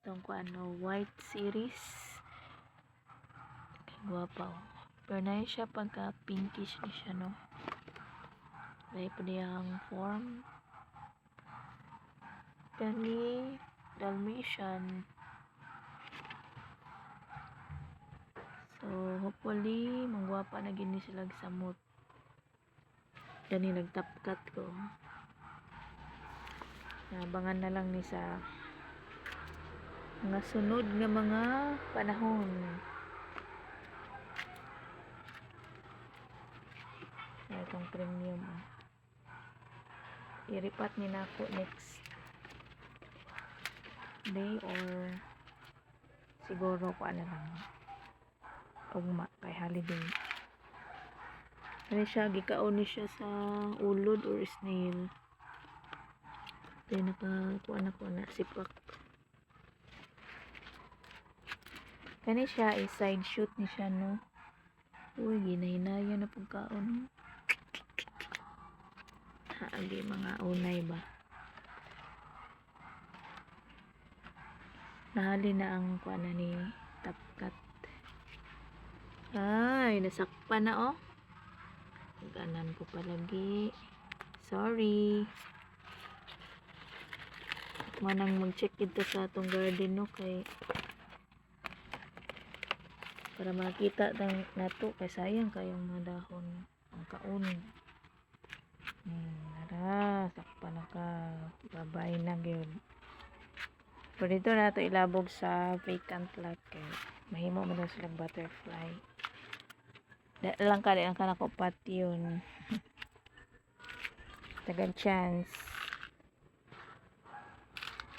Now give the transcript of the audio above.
itong white series. Guwapa oh. Pero na siya pagka pinkish ni siya no. Dahil po niyang form. Kani Dalmatian. So hopefully mangguwapa na gini sila samot. Kani nagtapkat ko. Nabangan na lang ni sa mga sunod nga mga panahon. Itong premium iripat ni nako next day or siguro ko ano lang ugma kay holiday. Kani siya gikaon ni siya sa ulod or snail. Kaya nakakuha na ko na sipak. Kani siya side shoot ni siya no. Uy, ginahinayan na pagkaon. Haagi mga unay ba. Nahali na ang kuha na ni Tapkat. Ay, nasakpan na oh. Ganan ko palagi. Sorry. Manang mag-check ito sa atong garden no kay para makita nato kay sayang kayong mga dahon ang kaon. Nara, sakpan na ka. Babay na gyud. Pero dito na ito ilabog sa vacant lot kay mahimo man daw silang butterfly. Lang ka na ko pati yun. Tagang chance.